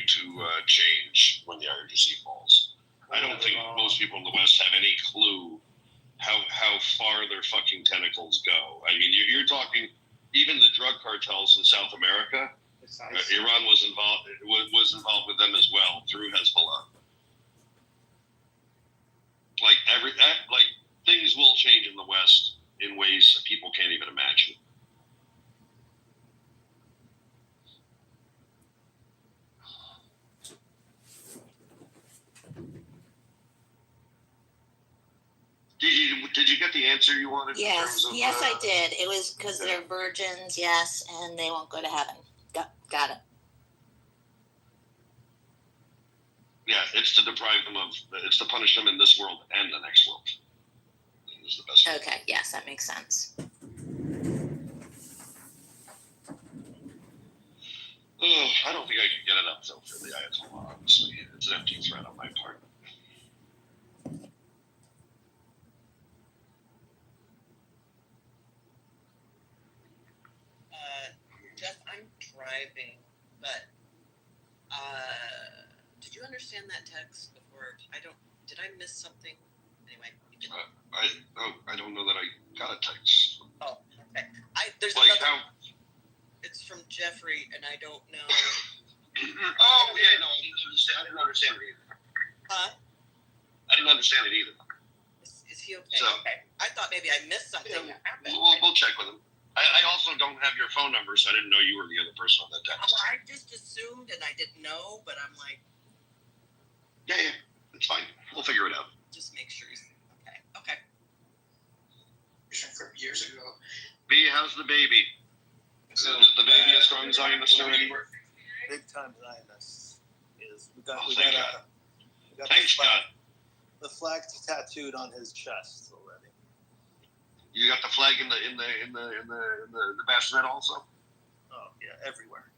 to change when the IRGC falls. I don't think most people in the West have any clue how far their fucking tentacles go. I mean, you're talking even the drug cartels in South America. Iran was involved with them as well through Hezbollah. Like things will change in the West in ways that people can't even imagine. Did you get the answer you wanted? Yes, I did. It was because they're virgins, yes, and they won't go to heaven. Got it. Yeah, it's to deprive them it's to punish them in this world and the next world. Is the best okay, yes, that makes sense. I don't think I could get it up though for the Ayatollah, honestly. It's an empty threat on my part. Jeff, I'm driving, but did you understand that text before? Did I miss something? Anyway. I don't know that I got a text. Oh, okay. There's like another. How? It's from Jeffrey, and I don't know. Oh yeah, no, I didn't understand it either. Huh? I didn't understand it either. Is he okay? So, okay. I thought maybe I missed something that happened. We'll check with him. I also don't have your phone number, so I didn't know you were the other person on that text. Well, I just assumed, and I didn't know, but I'm like. Yeah, it's fine. We'll figure it out. Just make sure he's okay. Okay. From years ago. B, how's the baby? So the baby a strong Zionist already? Big time Zionist. We got Thanks, God. The flag tattooed on his chest already. You got the flag in the bassinet also? Oh yeah, everywhere.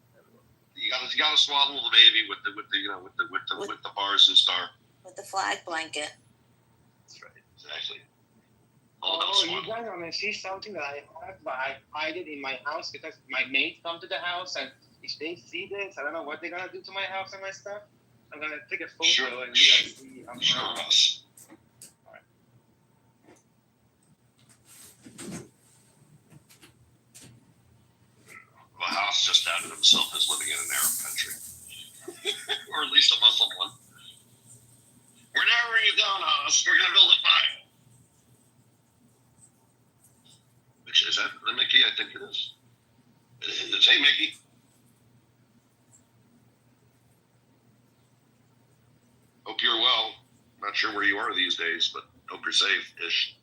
You gotta swaddle the baby with the bars and star. With the flag blanket. That's right. Exactly. You guys want to see something that I have, but I hide it in my house because my mates come to the house, and if they see this, I don't know what they're gonna do to my house and my stuff. I'm gonna take a photo and you guys see. Sure. Alright. Well, Haas just outed himself as living in an Arab country, or at least a Muslim one. We're narrowing it down, Haas. We're gonna build a fire. Is that Mickey? I think it is. It is. Hey, Mickey. Hope you're well. Not sure where you are these days, but hope you're safe-ish.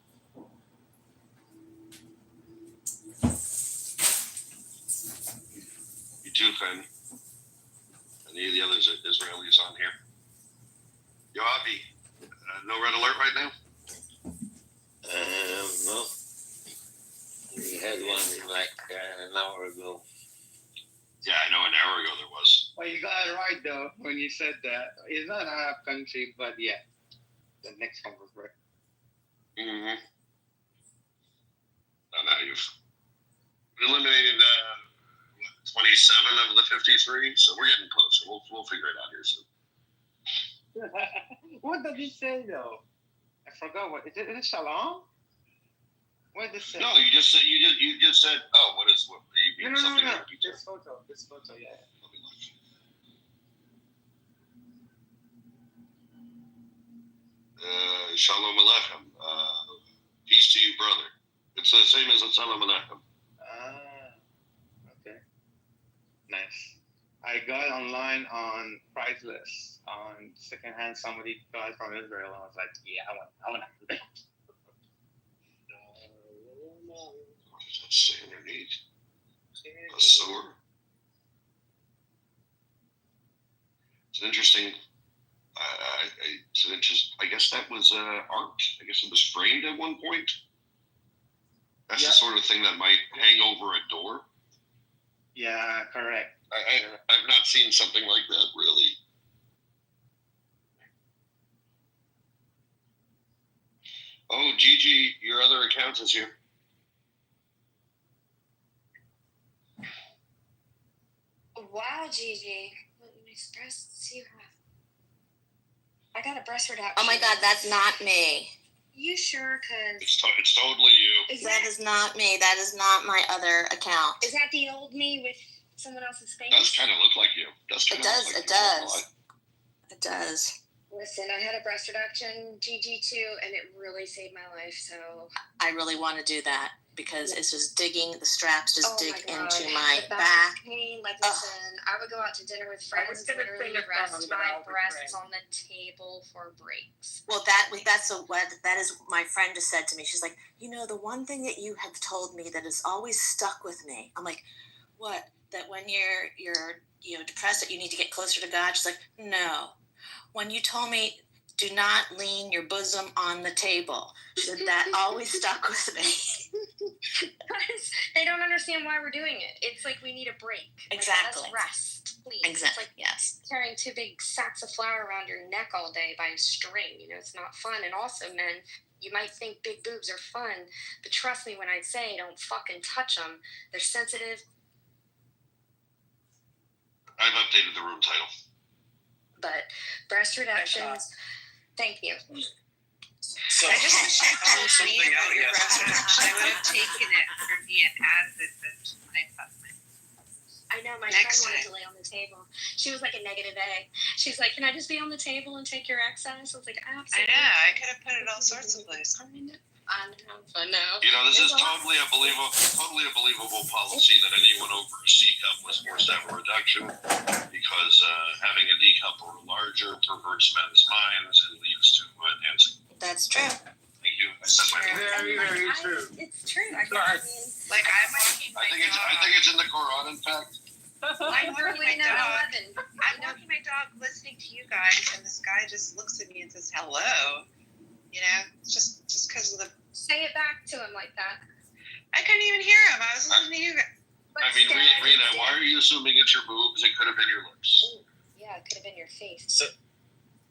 You too, Fen. Any of the other Israelis on here? Yoavi, no red alert right now? No. We had one like an hour ago. Yeah, I know an hour ago there was. Well, you got it right, though, when you said that. It's not an Arab country, but yeah. The next one was right. Mm-hmm. Now you've eliminated 27 of the 53, so we're getting closer. We'll figure it out here soon. What did he say, though? I forgot. What is it Shalom? What did it say? No, you just said. Oh, what you mean No. something? This photo, yeah. Shalom Aleichem. Peace to you, brother. It's the same as Shalom Aleichem. Okay. Nice. I got online on Priceless on secondhand. Somebody got it from Israel, and I was like, yeah, I want to do that. What does that say underneath? A sword. It's an interesting. I guess that was art. I guess it was framed at one point. That's the sort of thing that might hang over a door. Yeah, correct. I've not seen something like that, really. Oh, Gigi, your other account is here. Wow, Gigi. Let me nice breasts you have. I got a breast reduction. Oh my God, that's not me. You sure? Cause It's totally you. That is not me. That is not my other account. is that the old me with someone else's face? Does kind of look like you. It does. It does. It does. Listen, I had a breast reduction, GG2, and it really saved my life. So I really want to do that because it's just digging. The straps just dig my God. into my the back. pain. Like, listen, I would go out to dinner with friends, literally rest my breasts on the table for breaks. Well, that is what my friend just said to me. She's like, the one thing that you have told me that has always stuck with me. I'm like, what? That when you're depressed that you need to get closer to God. She's like, no. When you told me, do not lean your bosom on the table. She said that always stuck with me. They don't understand why we're doing it. It's like we need a break. Exactly. Like, let's rest, please. Exactly. It's like yes. carrying 2 big sacks of flour around your neck all day by a string. It's not fun. And also, men, you might think big boobs are fun, but trust me when I say don't fucking touch them. They're sensitive. I've updated the room title. But breast reductions, thank you. So I just wish I told something me out about your breast yesterday. reduction. I would have taken it for me and added it to my husband. I know, my Next friend wanted time. to lay on the table. She was like a negative A. She's like, can I just be on the table and take your excess? I was like, I absolutely. know. I could have put it all sorts of places. I know. This is totally a believable policy that anyone over a C cup was forced to have a reduction because having a D cup or larger perverts men's minds and leads to dancing. That's true. Thank you. I said my Very, very true. It's true. I Right. mean, Like I'm walking my I think dog. it's in the Quran, in fact. I'm walking my dog. 11. I'm walking my dog, listening to you guys, and this guy just looks at me and says hello. Just because of the. Say it back to him like that. I couldn't even hear him. I was listening to you guys. But I mean, Stan, Rena, why are you assuming it's your boobs? It could have been your lips. Yeah, it could have been your face. So,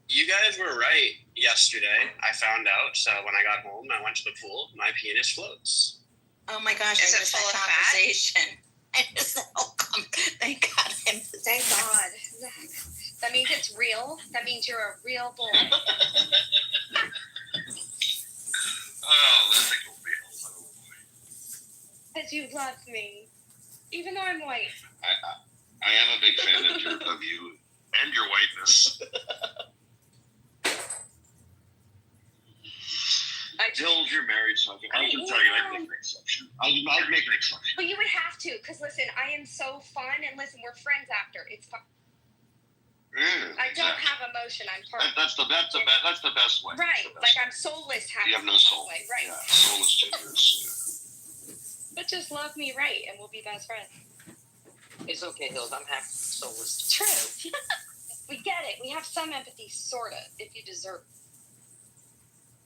you guys were right yesterday. I found out. So when I got home, I went to the pool. My penis floats. Oh my gosh, Is I it missed full that of fat? conversation. Thank God I missed Thank that. God. That means it's real. That means you're a real boy. Oh, that thing will be hell. Because you love me. Even though I'm white. I am a big fan of you and your whiteness. Dills, you're married, so I can tell you I'd make an exception. I'd make an exception. But you would have to, because listen, I am so fun, and listen, we're friends after. It's fun. I don't have emotion. I'm part. That's the best way. Right, That's the best like way. I'm soulless half You have no the soul. way, right? Yeah, soulless genders. But just love me right, and we'll be best friends. It's okay, Hills. I'm half soulless. True. We get it. We have some empathy, sorta, if you deserve.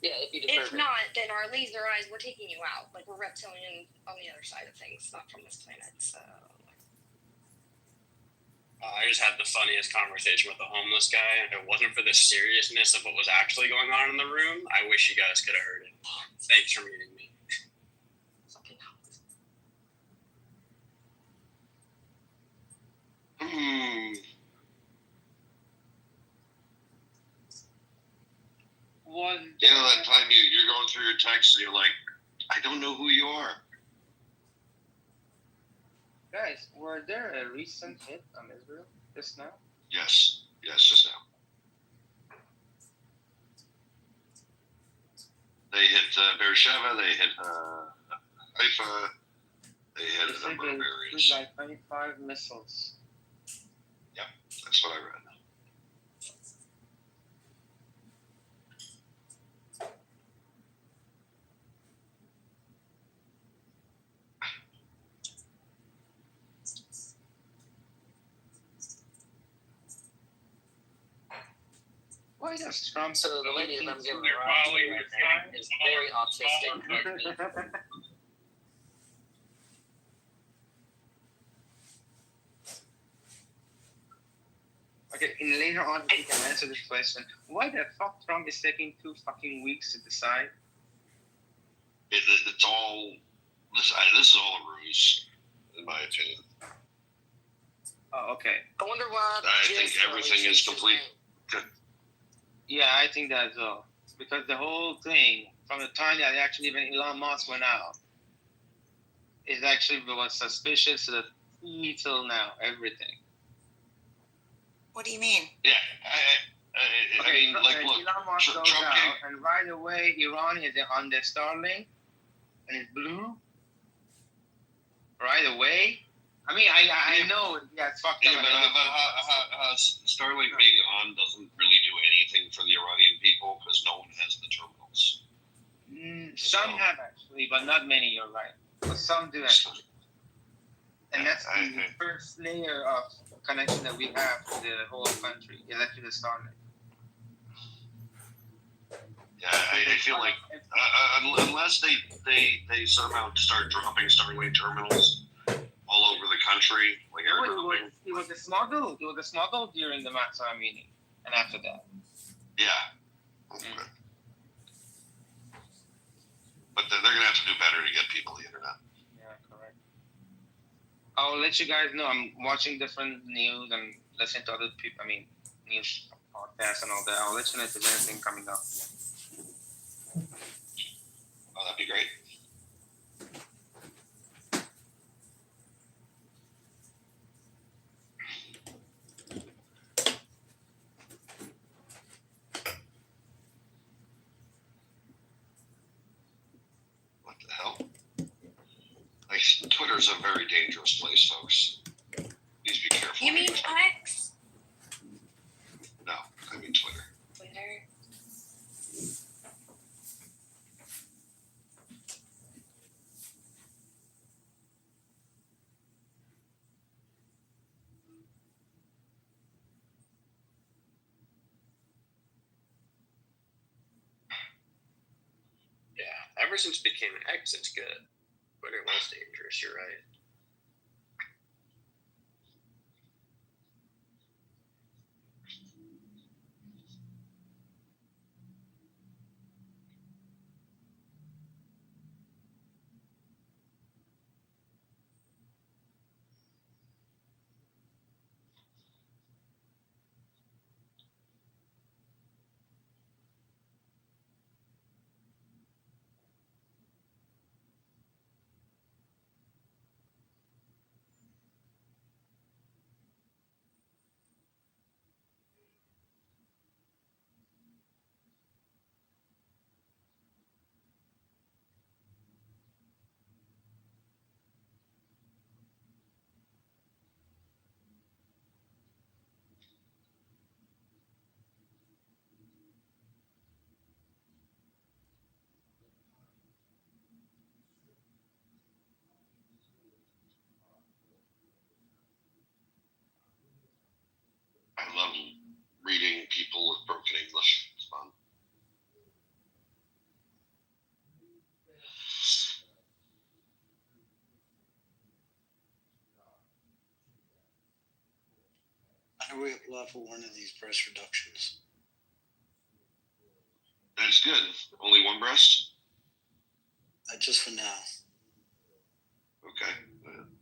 Yeah, if you deserve If it. not, then our laser eyes, we're taking you out. Like we're reptilian on the other side of things, not from this planet. So. I just had the funniest conversation with the homeless guy, and if it wasn't for the seriousness of what was actually going on in the room, I wish you guys could have heard it. Thanks for muting me. That time you're going through your texts and you're like, I don't know who you are. Guys, were there a recent hit on Israel just now? Yes, just now. They hit Beersheba, they hit Haifa, they hit a number of areas. Like 25 missiles. Yeah, that's what I read. Why does Trump? So the lady that I'm giving a ride to is very autistic like me. Okay, and later on you can answer this question. Why the fuck Trump is taking 2 fucking weeks to decide? It's all this is all a ruse, in my opinion. Oh, okay. I wonder why. I think everything is complete. Good. Yeah, I think that as well. Because the whole thing, from the time that actually even Elon Musk went out, it actually was suspicious to the T till now, everything. What do you mean? Yeah, I mean, like, look, Elon Musk goes Trump out, gave, and right away, Iran is on the Starlink, and it's blue. Right away. I mean, I know, yeah, it's fucked up. yeah, but Starlink being on doesn't really do anything for the Iranian people because no one has the terminals. Some have actually, but not many. You're right. But some do actually. And that's the first layer of connection that we have to the whole country, is actually the Starlink. Yeah, I feel like unless they somehow start dropping Starlink terminals all over the country, like it was a smuggle. It was a smuggle during the Maxima meeting, and after that. Yeah. Okay. But they're gonna have to do better to get people the internet. Yeah, correct. I'll let you guys know. I'm watching different news and listening to other people. I mean, news podcasts and all that. I'll let you know if there's anything coming up. Oh, that'd be great. What the hell? Like, Twitter's a very dangerous place, folks. Please be careful. You mean X? No, I mean Twitter. Twitter. Yeah, ever since it became an X, it's good. But it was dangerous, you're right. I love reading people with broken English. It's fun. How do we apply for one of these breast reductions? That's good. Only one breast? Just for now. Okay.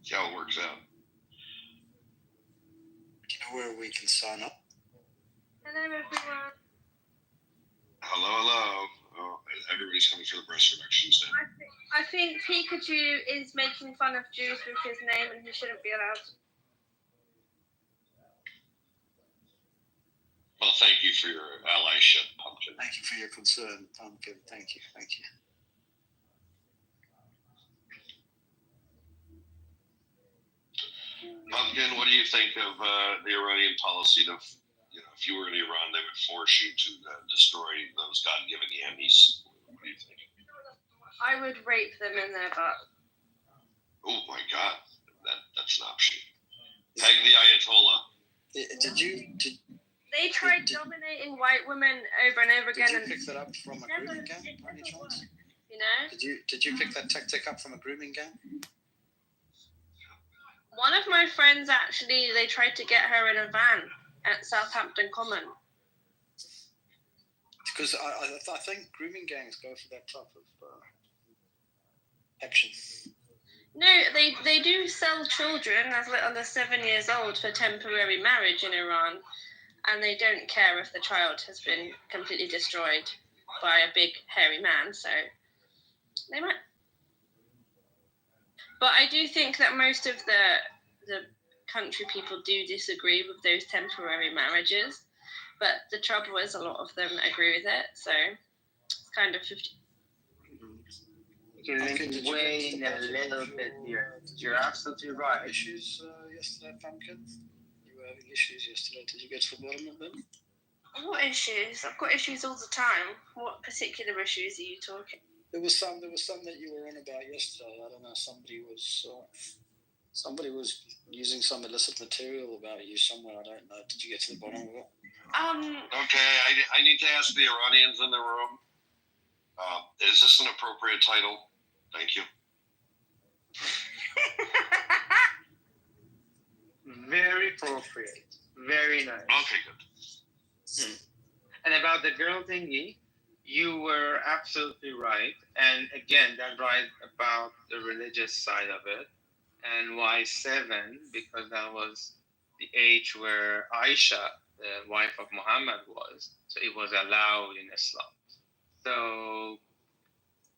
See how it works out. Do you know where we can sign up? Hello, everyone. Hello. Oh, everybody's coming for the breast reductions now. I think Pikachu is making fun of Jews with his name, and he shouldn't be allowed. Well, thank you for your allyship, Pumpkin. Thank you for your concern, Pumpkin. Thank you. Pumpkin, what do you think of the Iranian policy to, if you were in Iran, they would force you to destroy those God-given Yemenis? What do you think? I would rape them in their butt. Oh my God, that's an option. Peg the Ayatollah. They tried dominating white women over and over again. Did you pick that up from a grooming gang, by any chance? You know? Did you pick that tactic up from a grooming gang? One of my friends actually, they tried to get her in a van at Southampton Common. Because I think grooming gangs go for that type of action. No, they do sell children as little as 7 years old for temporary marriage in Iran, and they don't care if the child has been completely destroyed by a big hairy man, so they might. But I do think that most of the country people do disagree with those temporary marriages, but the trouble is a lot of them agree with it, so it's kind of 50. Wait a little bit here. You're absolutely right. Issues yesterday, Pumpkin? You were having issues yesterday. Did you get to the bottom of them? What issues? I've got issues all the time. What particular issues are you talking? There was some that you were on about yesterday. I don't know. Somebody was using some illicit material about you somewhere. I don't know. Did you get to the bottom of it? Okay, I need to ask the Iranians in the room. Is this an appropriate title? Thank you. Very appropriate. Very nice. Okay, good. And about the girl thingy, you were absolutely right. And again, that right about the religious side of it. And why 7? Because that was the age where Aisha, the wife of Muhammad, was. So it was allowed in Islam. So,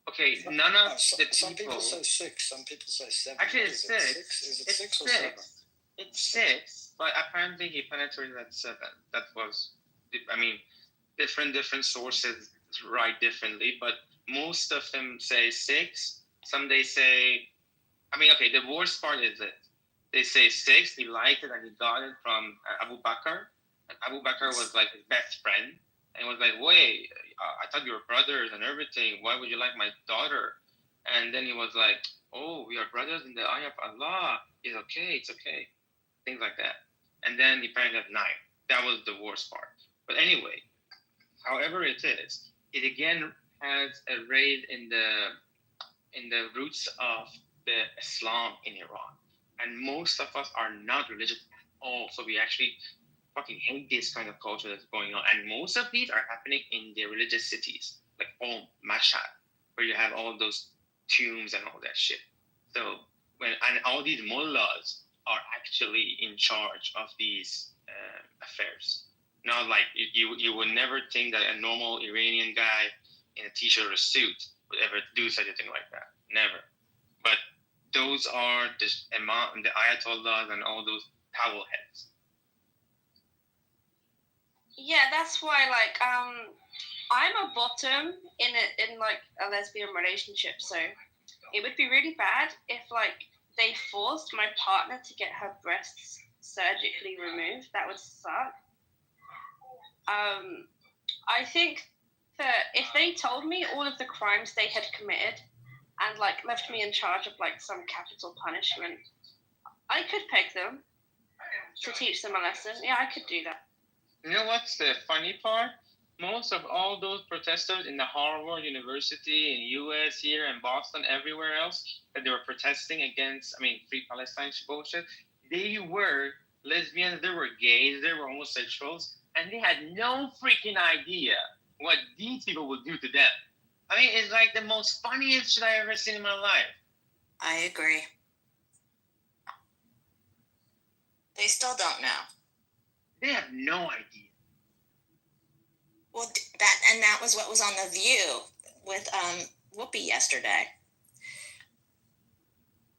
okay, none of some people say 6, some people say 7. Actually, it's 6. Is it 6 or 7? It's 6, but apparently he penetrated at 7. That was, different sources write differently, but most of them say 6. Some they say, the worst part is it. They say 6, he liked it and he got it from Abu Bakr. And Abu Bakr was like his best friend. And he was like, wait, I thought you were brothers and everything. Why would you like my daughter? And then he was like, oh, we are brothers in the eye of Allah. It's okay. Things like that. And then he apparently had 9. That was the worst part. But anyway, however it is, it again has a raid in the roots of the Islam in Iran. And most of us are not religious at all. So we actually fucking hate this kind of culture that's going on. And most of these are happening in the religious cities, like Mashhad, where you have all those tombs and all that shit. So and all these mullahs are actually in charge of these affairs. Not like you would never think that a normal Iranian guy in a t-shirt or suit would ever do such a thing like that. Never. But those are the ayatollahs and all those towel heads. Yeah, that's why, I'm a bottom in a lesbian relationship, so it would be really bad if, they forced my partner to get her breasts surgically removed. That would suck. I think that if they told me all of the crimes they had committed and, left me in charge of, some capital punishment, I could peg them to teach them a lesson. Yeah, I could do that. You know what's the funny part? Most of all those protesters in the Harvard University, in US, here, in Boston, everywhere else, that they were protesting against, Free Palestine bullshit, they were lesbians, they were gays, they were homosexuals, and they had no freaking idea what these people would do to them. It's like the most funniest shit I ever seen in my life. I agree. They still don't know. They have no idea. Well, that was what was on The View with Whoopi yesterday,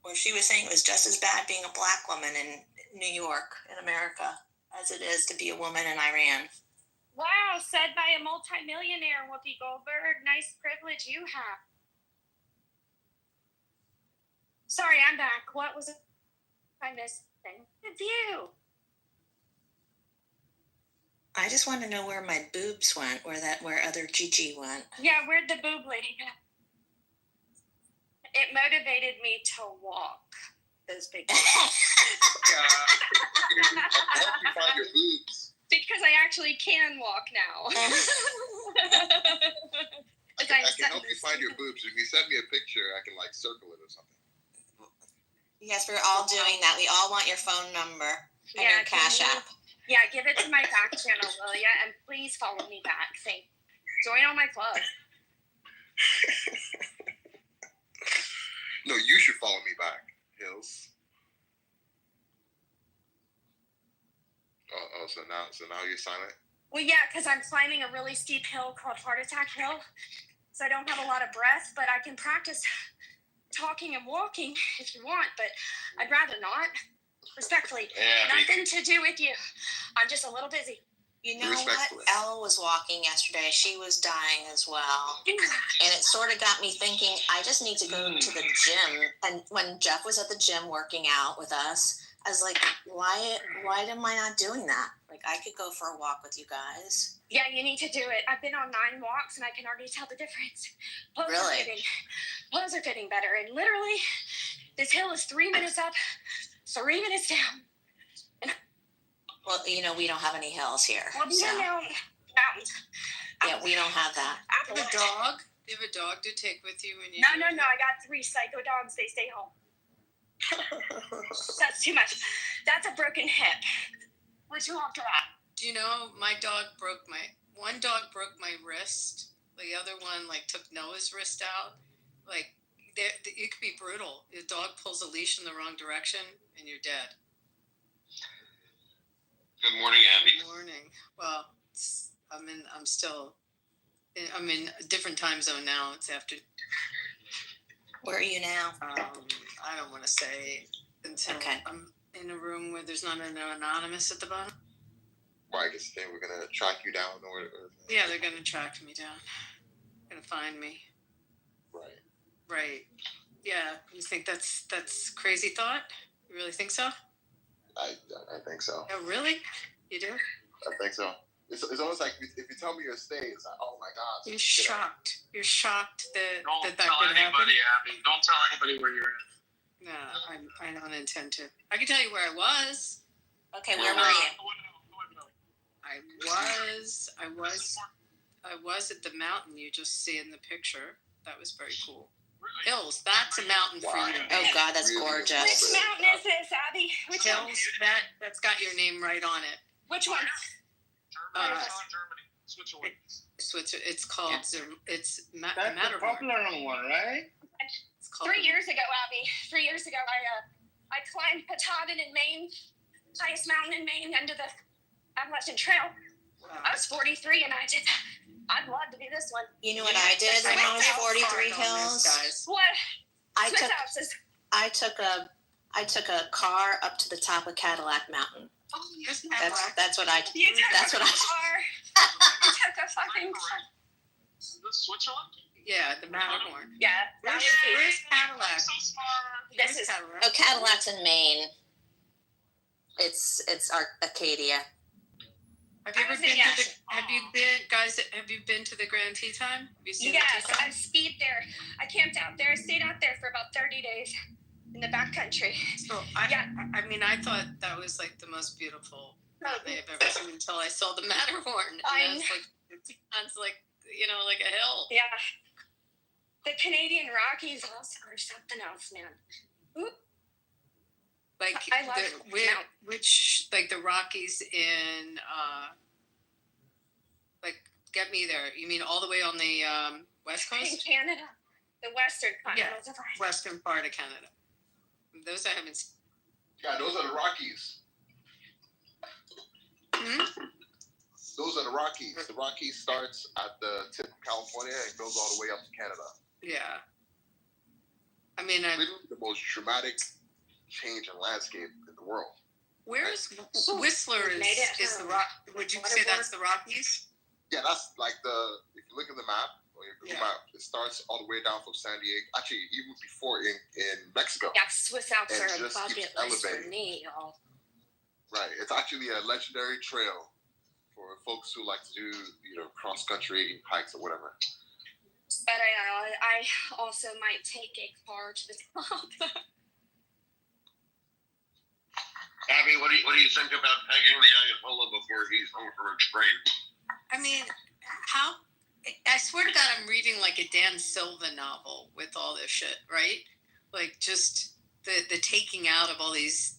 where she was saying it was just as bad being a black woman in New York, in America, as it is to be a woman in Iran. Wow, said by a multimillionaire, Whoopi Goldberg. Nice privilege you have. Sorry, I'm back. What was it I missed? The View. I just want to know where my boobs went, where other Gigi went. Yeah, where'd the boob lady go? It motivated me to walk those big boobs. Help you find your boobs. Because I actually can walk now. I can help you find your boobs. If you send me a picture, I can circle it or something. Yes, we're all doing that. We all want your phone number and your Cash App. Yeah, give it to my back channel, will ya? And please follow me back. Join all my clubs. No, you should follow me back, Hills. Oh, so now you're silent? Well, yeah, because I'm climbing a really steep hill called Heart Attack Hill. So I don't have a lot of breath, but I can practice talking and walking if you want, but I'd rather not. Respectfully, nothing to do with you. I'm just a little busy. You know what? Elle was walking yesterday. She was dying as well. And it sort of got me thinking, I just need to go to the gym. And when Jeff was at the gym working out with us, I was like, why am I not doing that? Like, I could go for a walk with you guys. Yeah, you need to do it. I've been on 9 walks, and I can already tell the difference. Clothes are fitting better. And literally, this hill is 3 minutes up, 3 minutes down. Well, you know, we don't have any hills here. Well, these are mountains. Yeah, we don't have that. Do you have a dog? Do you have a dog to take with you when you? No. I got 3 psycho dogs. They stay home. That's too much. That's a broken hip. What's wrong after that? Do you know one dog broke my wrist. The other one took Noah's wrist out. It could be brutal. The dog pulls a leash in the wrong direction, and you're dead. Good morning, Abby. Good morning. Well, I'm in a different time zone now. It's after. Where are you now? I don't want to say until I'm in a room where there's not an anonymous at the bottom. Well, I guess they were gonna track you down, or yeah, they're gonna track me down. Gonna find me. Right. Yeah. You think that's crazy thought? You really think so? I think so. Oh, really? You do? I think so. It's almost like if you tell me your state, it's like, oh my gosh. You're shocked. You're shocked that Don't that tell could happen. anybody, Abby. Don't tell anybody where you're at. No, I don't intend to. I can tell you where I was. Okay, where were you? I was at the mountain you just see in the picture. That was very cool. Hills, that's a mountain for you. Oh God, that's gorgeous. Which mountain is this, Abby? Which Hills, one? that's got your name right on it. Which one? Germany. Switzerland. It's called That's Matterhorn. the popular one, right? 3 years ago, Abby. 3 years ago, I climbed Katover in Maine, highest mountain in Maine, under the Appalachian Trail. Wow. I was 43, and I did that. I'd love to do this one. You know what I did when I was 43 Hills? What? I took a car up to the top of Cadillac Mountain. Oh, yes, That's what I. You took That's a what I. car. You took a fucking car. Is this Switzerland? Yeah, the Matterhorn. Yeah. Where's Cadillac? So smart. This is Cadillac. Oh, Cadillac's in Maine. It's Acadia. Have you ever been to the? Have you been to the Grand Teton? Have you seen the Yes, Teton? I skied there. I camped out there. I stayed out there for about 30 days in the backcountry. So I thought that was the most beautiful they've ever seen until I saw the Matterhorn. And it's the Teton's like a hill. Yeah. The Canadian Rockies also are something else, man. Ooh. I love the Rockies in get me there. You mean all the way on the west In coast? Canada. The western continental divide. Western part of Canada. Those I haven't seen. Yeah, those are the Rockies. Those are the Rockies. The Rockies starts at the tip of California and goes all the way up to Canada. Yeah. I mean, literally the most dramatic change in landscape in the world. Where is Whistler? Is the rock? Would you say that's the Rockies? Yeah, that's if you look at the map or your Google map, it starts all the way down from San Diego. Actually, even before in Mexico. Yeah, Swiss Alps And are a just bucket keeps list for elevating. me, y'all. Right. It's actually a legendary trail for folks who like to do cross country hikes or whatever. But I also might take a car to the top. Abby, what do you think about pegging the Ayatollah before he's home from a train? I mean, I swear to God, I'm reading a Dan Silva novel with all this shit, right? Just the taking out of all these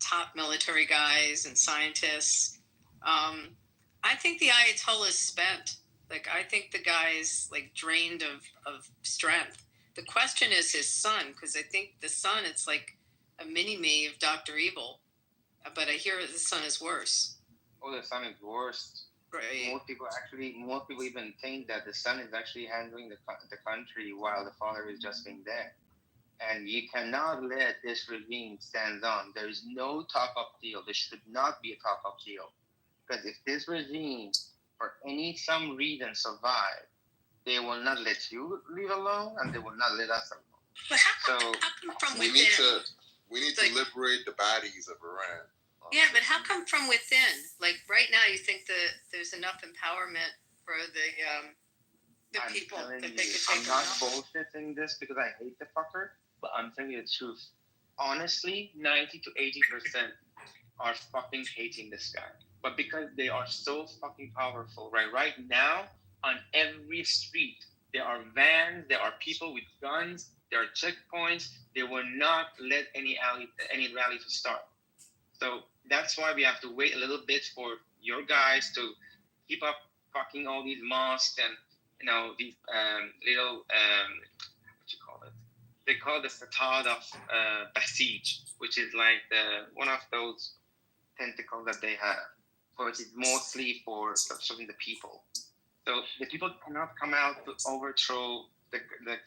top military guys and scientists. I think the Ayatollah's spent. I think the guy's drained of strength. The question is his son, because I think the son, it's like a mini-me of Dr. Evil. But I hear the son is worse. Oh, the son is worse. Right. Most people even think that the son is actually handling the country while the father is just being there. And you cannot let this regime stand on. There is no top-up deal. There should not be a top-up deal. Because if this regime, for some reason, survive, they will not let you leave alone, and they will not let us alone. But how come from we within? We need to liberate the baddies of Iran. Yeah, but how come from within? Like right now, you think that there's enough empowerment for the people that they could take I'm not bullshitting this because I hate the fucker, but I'm telling you the truth. Honestly, 90 to 80% are fucking hating this guy. But because they are so fucking powerful, right now, on every street, there are vans, there are people with guns, there are checkpoints. They will not let any rally to start. So that's why we have to wait a little bit for your guys to keep up fucking all these mosques and these little what you call it? They call the Satad of Basij, which is like one of those tentacles that they have, which is mostly for serving the people. So the people cannot come out to overthrow the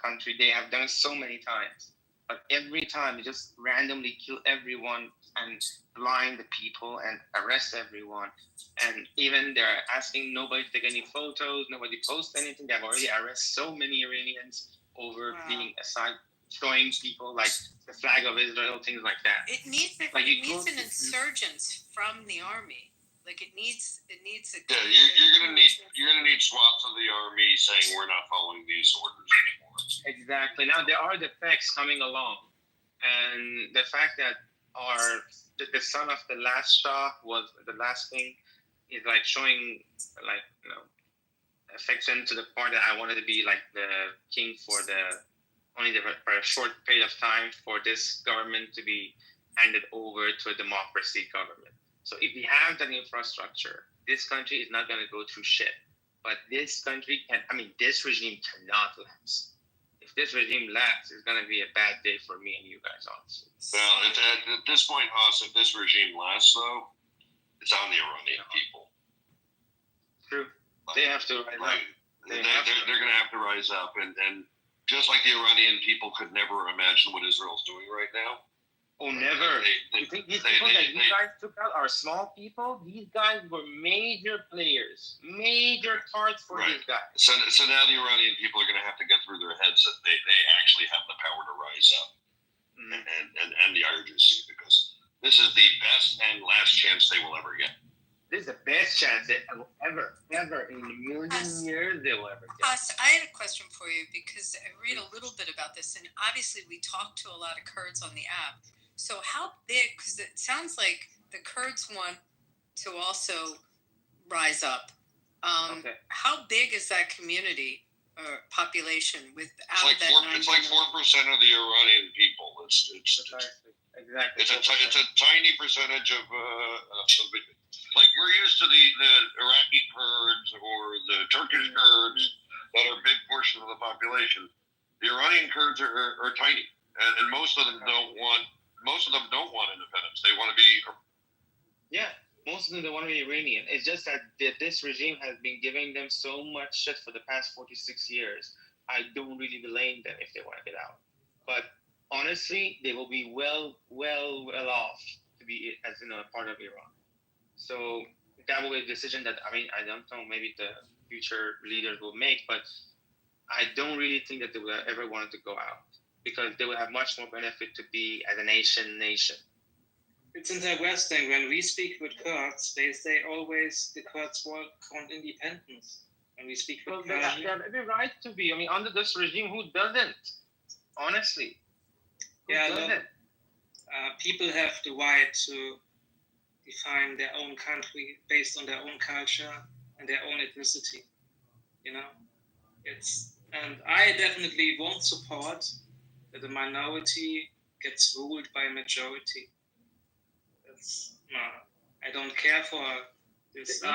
country. They have done it so many times. But every time they just randomly kill everyone and blind the people and arrest everyone. And even they're asking nobody to take any photos, nobody post anything. They've already arrested so many Iranians over being aside, showing people like the flag of Israel, things like that. It needs an insurgence from the army. Like it needs a. Yeah, you're gonna need swaths of the army saying we're not following these orders anymore. Exactly. Now there are the facts coming along, and the fact that the son of the last Shah was the last king is like showing like affection to the point that I wanted to be like the king for for a short period of time for this government to be handed over to a democracy government. So if we have that infrastructure, this country is not going to go through shit. But this country this regime cannot last. If this regime lasts, it's going to be a bad day for me and you guys, honestly. Well, at this point, Haas, if this regime lasts, though, it's on the Iranian people. True. They have to rise up. They're going to have to rise up. And just like the Iranian people could never imagine what Israel's doing right now. Oh, never. You think these people that you guys took out are small people? These guys were major players, major parts for these guys. So now the Iranian people are going to have to get through their heads that they actually have the power to rise up and the urgency, because this is the best and last chance they will ever get. This is the best chance they will ever in a million years they will ever get. I had a question for you because I read a little bit about this, and obviously we talk to a lot of Kurds on the app. So how big, because it sounds like the Kurds want to also rise up. How big is that community or population without It's like 4% of the Iranian people. Exactly. It's a tiny percentage of like we're used to the Iraqi Kurds or the Turkish Kurds that are a big portion of the population. The Iranian Kurds are tiny, and most of them don't want independence. They want to be. Yeah, most of them don't want to be Iranian. It's just that this regime has been giving them so much shit for the past 46 years. I don't really blame them if they want to get out. But honestly, they will be well off to be as part of Iran. So that will be a decision that I don't know. Maybe the future leaders will make, but I don't really think that they will ever want to go out, because they will have much more benefit to be as a nation. It's in the West thing. When we speak with Kurds, they say always the Kurds want independence. When we speak with Kurds, they have every right to be. Under this regime, who doesn't? Honestly, people have the right to define their own country based on their own culture and their own ethnicity. And I definitely won't support that the minority gets ruled by a majority. I don't care for this. The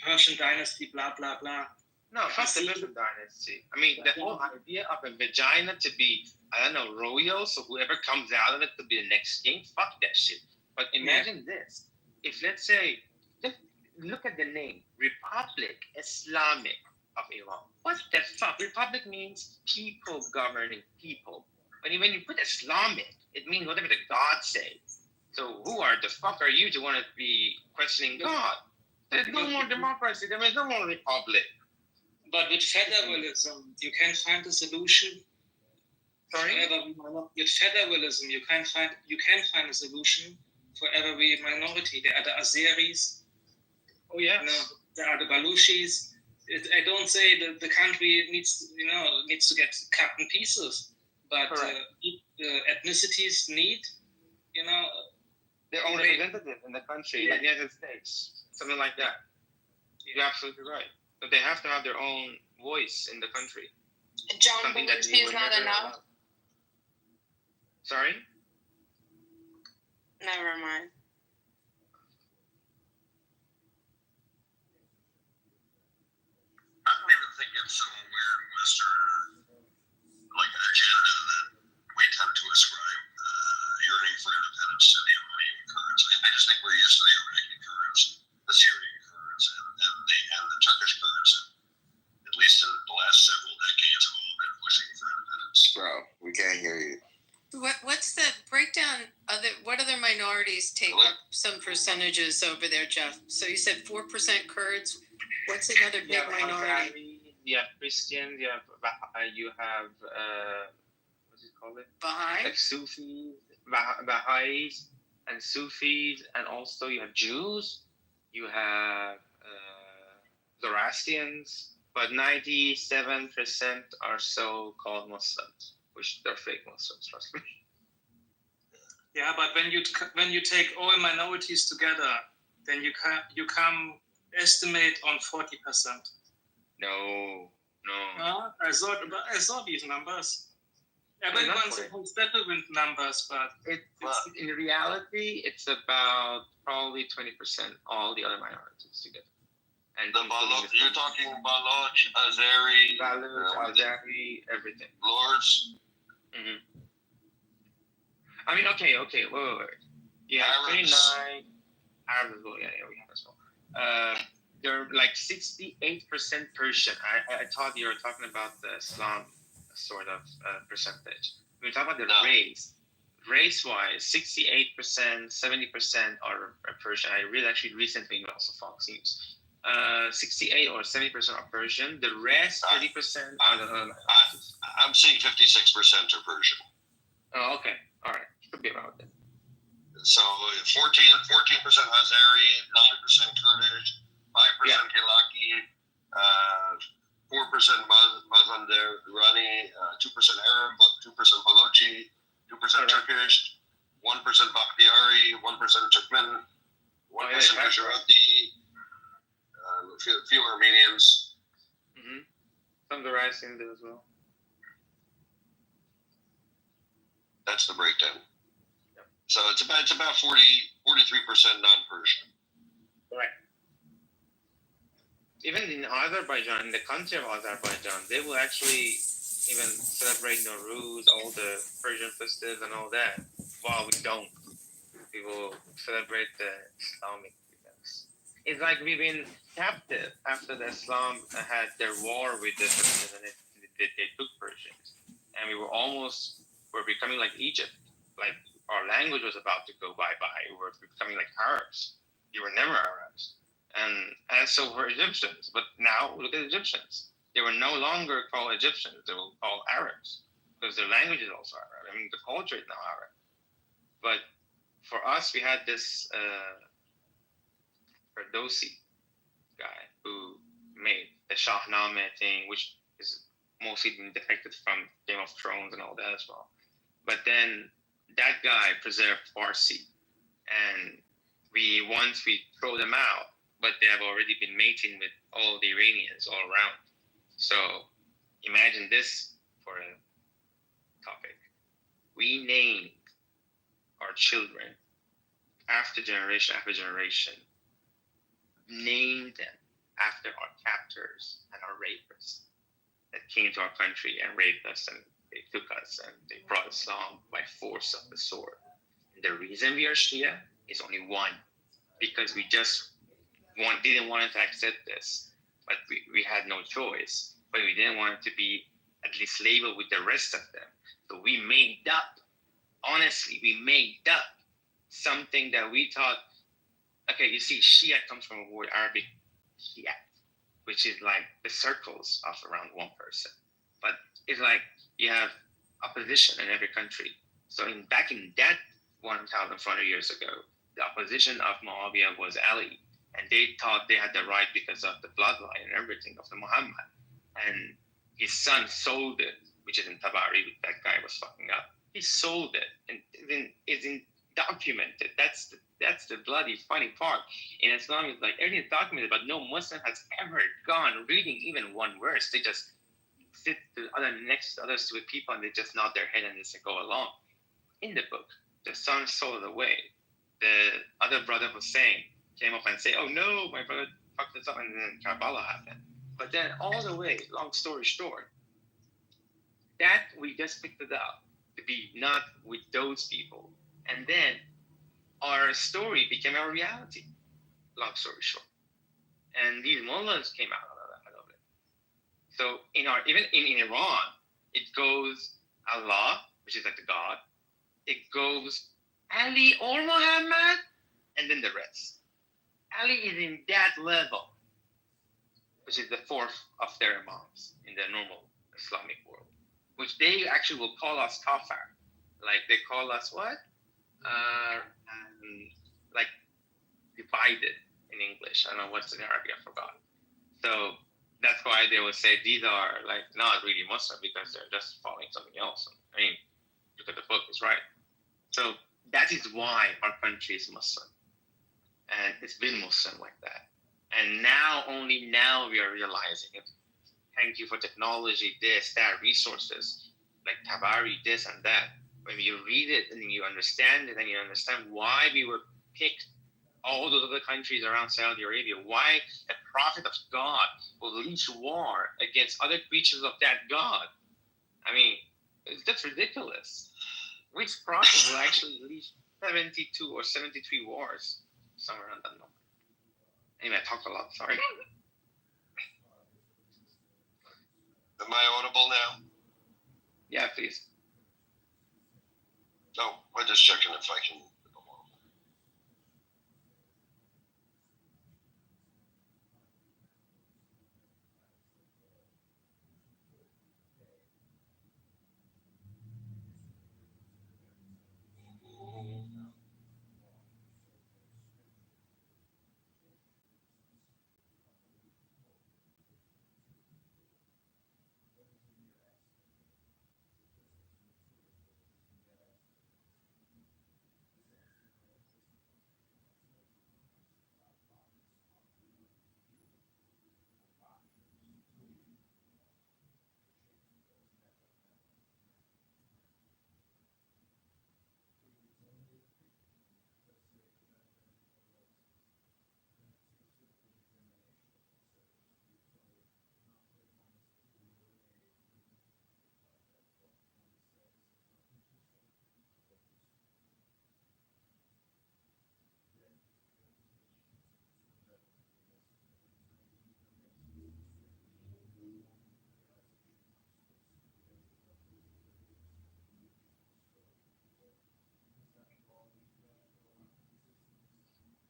Persian dynasty, blah blah blah. No, fuck the Muslim dynasty. I mean, the whole idea of a vagina to be, I don't know, royal, so whoever comes out of it to be the next king, fuck that shit. But imagine this. If, let's say, just look at the name, Republic Islamic of Iran. What the fuck? Republic means people governing people. When you put Islamic, it means whatever the gods say. So who the fuck are you to want to be questioning God? There's no more democracy. There is no more republic. But with federalism, you can find a solution. Sorry? With federalism, you can find a solution for every minority. There are the Azeris. Oh yeah. There are the Baluchis. I don't say that the country needs to get cut in pieces, but the ethnicities need, their own representative in the country, like the United States, something like that. You're absolutely right. But they have to have their own voice in the country. John Belushi is not enough. Sorry? Never mind. I don't even think it's some weird Western agenda that we tend to ascribe yearning for independence to the Iranian Kurds. I just think we're used to the Iraqi Kurds, the Syrian Kurds, and the Turkish Kurds. At least in the last several decades, have all been pushing for independence. Bro, we can't hear you. What's the breakdown? What other minorities take up some percentages over there, Jeff? So you said 4% Kurds. What's another big minority? You have Christians. You have what's it called? Baha'i. Like Sufis, Baha'is, and Sufis, and also you have Jews. You have Zoroastrians, but 97% are so-called Muslims, which they're fake Muslims, trust me. Yeah, but when you take all minorities together, then you come estimate on 40%. No. I saw these numbers. Everyone's supposed to with numbers, but in reality, it's about probably 20% all the other minorities together. And you're talking Baloch, Azeri, Azeri, everything. Lords. Mm-hmm. I mean, okay, wait. You have 29 Arabs as well. Yeah, we have as well. They're like 68% Persian. I thought you were talking about the Islam sort of percentage. We're talking about the race. Race-wise, 68%, 70% are Persian. I read actually recently also Fox News. 68 or 70% are Persian. The rest, 30% are the I'm seeing 56% are Persian. Oh, okay. All right. Could be about that. So 14% Azeri, 9% Kurdish, 5% Iraqi, 4% Mazandarani, 2% Arab, 2% Balochi, 2% Turkish, 1% Bakhtiari, 1% Turkmen, 1% Gujarati, a few Armenians. Mm-hmm. Some Zoroastrians as well. That's the breakdown. Yep. So it's about 43% non-Persian. Right. Even in Azerbaijan, in the country of Azerbaijan, they will actually even celebrate Nowruz, all the Persian festivals and all that, while we don't. We will celebrate the Islamic events. It's like we've been captive after the Islam had their war with the Persians and they took Persians. And we're becoming like Egypt. Like our language was about to go bye-bye. We were becoming like Arabs. You were never Arabs. And so were Egyptians. But now look at Egyptians. They were no longer called Egyptians. They were called Arabs because their language is also Arab. I mean, the culture is now Arab. But for us, we had this Ferdowsi guy who made the Shahnameh thing, which is mostly been depicted from Game of Thrones and all that as well. But then that guy preserved Farsi. And once we throw them out, but they have already been mating with all the Iranians all around. So imagine this for a topic. We named our children after generation, named them after our captors and our rapists that came to our country and raped us, and they took us and they brought Islam by force of the sword. And the reason we are Shia is only one, because we just didn't want to accept this, but we had no choice. But we didn't want it to be at least labeled with the rest of them. So we made up, honestly, something that we thought, okay, you see, Shia comes from a word Arabic, Shia, which is like the circles of around one person. But it's like you have opposition in every country. So back in that 1,400 years ago, the opposition of Muawiyah was Ali. And they thought they had the right because of the bloodline and everything of the Muhammad. And his son sold it, which is in Tabari, that guy was fucking up. He sold it, and it's documented. That's the bloody funny part. In Islam, it's like everything is documented, but no Muslim has ever gone reading even one verse. They just sit next to others with people, and they just nod their head and they say, go along. In the book, the son sold it away. The other brother Hussein came up and say, oh no, my brother fucked this up, and then Karbala happened. But then all the way, long story short, that we just picked it up to be not with those people. And then our story became our reality, long story short. And these mullahs came out of it. So even in Iran, it goes Allah, which is like the God. It goes Ali or Muhammad, and then the rest. Ali is in that level, which is the fourth of their imams in the normal Islamic world, which they actually will call us kafir. Like they call us what? Like divided in English. I don't know what's in Arabic, I forgot. So that's why they would say these are like not really Muslim because they're just following something else. I mean, look at the book, it's right. So that is why our country is Muslim. And it's been Muslim like that. And only now we are realizing it. Thank you for technology, this, that, resources, like Tabari, this and that. When you read it and you understand it and you understand why we were picked, all those other countries around Saudi Arabia, why a prophet of God will lead war against other creatures of that God. I mean, that's ridiculous. Which prophet will actually lead 72 or 73 wars? Somewhere around that number. Anyway, I talked a lot, sorry. Am I audible now? Yeah, please. No, we're just checking if I can.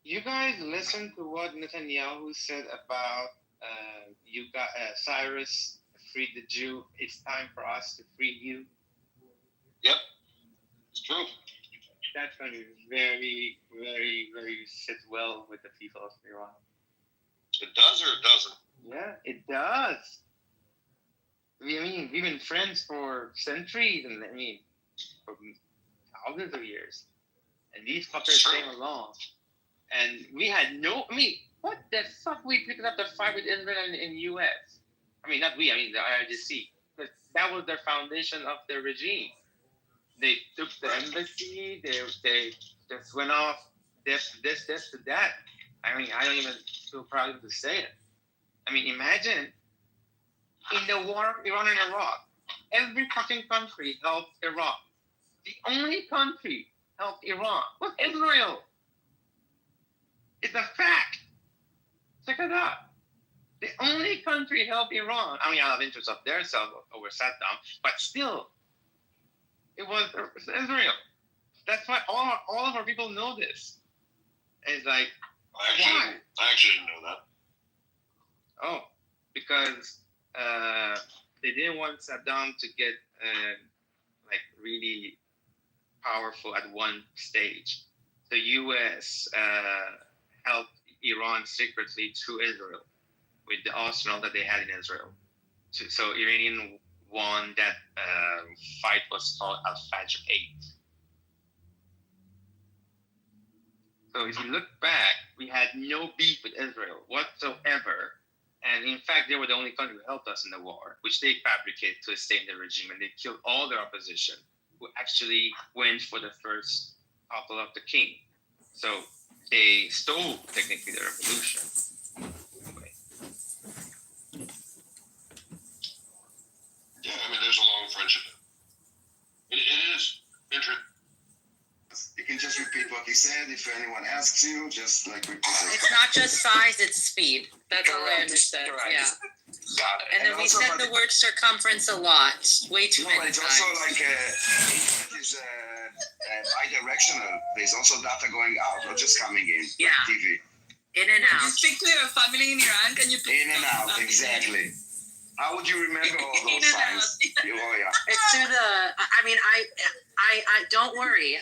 You guys listen to what Netanyahu said about Cyrus freed the Jew. It's time for us to free you. Yep, it's true. That's going to very, very, very sit well with the people of Iran. It does or it doesn't? Yeah, it does. I mean, we've been friends for centuries, and for thousands of years. And these fuckers came along. And we had what the fuck we picked up the fight with Israel in U.S.? I mean, not we, the IRGC. But that was their foundation of their regime. They took the embassy, they just went off this to that. I mean, I don't even feel proud to say it. I mean, imagine in the war of Iran and Iraq, every fucking country helped Iraq. The only country helped Iran was Israel. It's a fact. Check it out. The only country helped Iran. I mean, out of interest of their self over Saddam, but still, it was Israel. That's why all of our people know this. It's like, I actually didn't know that. oh, because they didn't want Saddam to get like really powerful at one stage. The U.S. helped Iran secretly through Israel with the arsenal that they had in Israel. So Iranian won that fight was called Al-Fajr 8. So if you look back, we had no beef with Israel whatsoever. And in fact, they were the only country who helped us in the war, which they fabricated to stay in the regime. And they killed all their opposition, who actually went for the first topple of the king. So they stole, technically, the revolution. Anyway. Yeah, I mean, there's a long friendship. It is interesting. You can just repeat what he said. If anyone asks you, just like repeat it. It's not just size, it's speed. That's all I understood. Correct. Yeah. Got it. And then we said the word circumference a lot, way too many it's times. also like it is bi-directional. There's also data going out, not just coming in. Yeah. TV. In and out. You speak to your family in Iran, can you put In and out, exactly. How would you remember all those signs? Oh, yeah. It's through the. I mean, I don't worry.